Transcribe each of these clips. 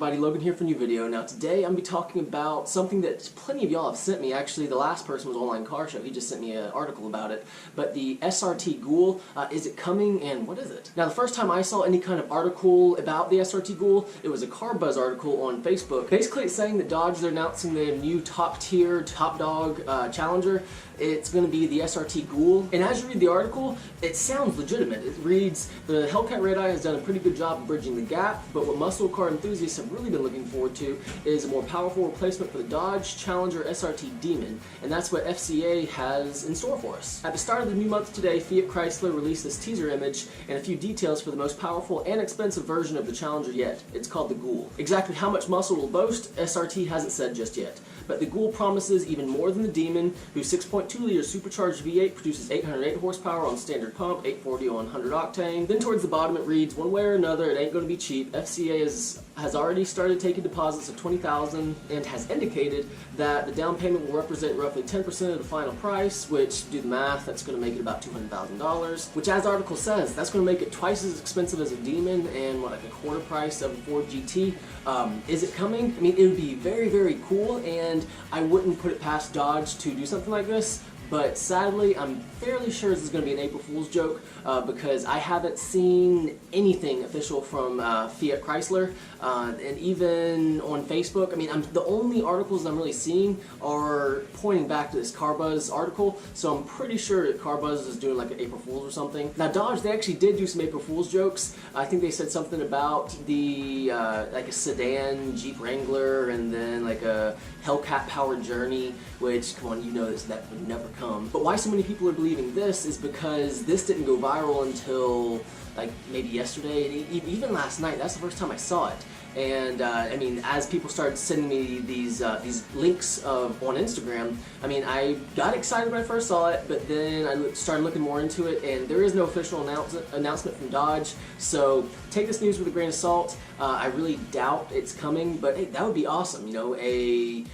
everybody, Logan here for a new video. Now today I'm going to be talking about something that plenty of y'all have sent me. Actually, the last person was Online Car Show. He just sent me an article about it. But the SRT Ghoul, is it coming and what is it? Now the first time I saw any kind of article about the SRT Ghoul, it was a Car Buzz article on Facebook. Basically it's saying that Dodge, they're announcing their new top tier, top dog Challenger. It's going to be the SRT Ghoul. And as you read the article, it sounds legitimate. It reads, the Hellcat Red Eye has done a pretty good job of bridging the gap, but what muscle car enthusiasts have really been looking forward to is a more powerful replacement for the Dodge Challenger SRT Demon, and that's what FCA has in store for us. At the start of the new month today, Fiat Chrysler released this teaser image and a few details for the most powerful and expensive version of the Challenger yet. It's called the Ghoul. Exactly how much muscle it will boast, SRT hasn't said just yet, but the Ghoul promises even more than the Demon, whose 6.2-liter supercharged V8 produces 808 horsepower on standard pump, 840 on 100 octane. Then towards the bottom it reads, one way or another, it ain't going to be cheap. FCA has already started taking deposits of $20,000 and has indicated that the down payment will represent roughly 10% of the final price, which, do the math, that's going to make it about $200,000, which, as the article says, that's going to make it twice as expensive as a Demon and what, like a quarter price of a Ford GT. Is it coming? I mean, it would be very, very cool, and I wouldn't put it past Dodge to do something like this. But sadly, I'm fairly sure this is going to be an April Fool's joke because I haven't seen anything official from Fiat Chrysler, and even on Facebook. I mean, the only articles I'm really seeing are pointing back to this Car Buzz article, so I'm pretty sure that Car Buzz is doing like an April Fool's or something. Now Dodge, they actually did do some April Fool's jokes. I think they said something about the like a sedan Jeep Wrangler and then like a Hellcat powered Journey, which, come on, you know this, that would never come. But why so many people are believing this is because this didn't go viral until like maybe yesterday, even last night. That's the first time I saw it. And I mean, as people started sending me these links on Instagram, I mean, I got excited when I first saw it, but then I started looking more into it, and there is no official announcement from Dodge, so take this news with a grain of salt. I really doubt it's coming, but hey, that would be awesome, you know, a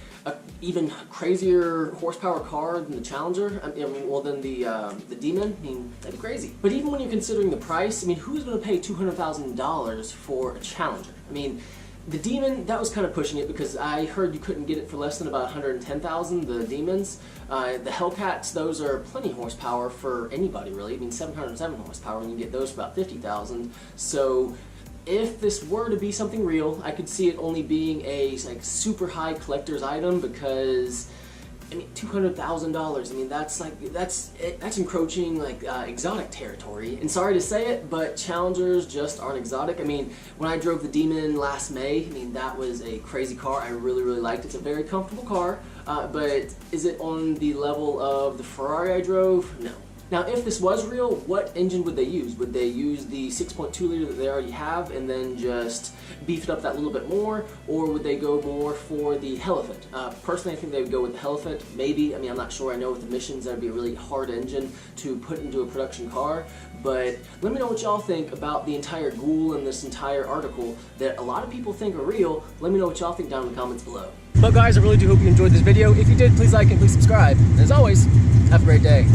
even crazier horsepower car than the Challenger. I mean, well, than the Demon. I mean, that'd be crazy. But even when you're considering the price, I mean, who's going to pay $200,000 for a Challenger? I mean, the Demon, that was kind of pushing it because I heard you couldn't get it for less than about $110,000. The Demons, the Hellcats, those are plenty horsepower for anybody really. I mean, 707 horsepower, and you get those for about $50,000. So if this were to be something real, I could see it only being a like super high collector's item because, I mean, $200,000. I mean, that's encroaching like exotic territory. And sorry to say it, but Challengers just aren't exotic. I mean, when I drove the Demon last May, I mean, that was a crazy car. I really, really liked it. It's a very comfortable car, but is it on the level of the Ferrari I drove? No. Now, if this was real, what engine would they use? Would they use the 6.2-liter that they already have and then just beef it up that little bit more? Or would they go more for the Elephant? Personally, I think they would go with the Elephant. Maybe. I mean, I'm not sure. I know with emissions, that would be a really hard engine to put into a production car. But let me know what y'all think about the entire Ghoul and this entire article that a lot of people think are real. Let me know what y'all think down in the comments below. But guys, I really do hope you enjoyed this video. If you did, please like and please subscribe. And as always, have a great day.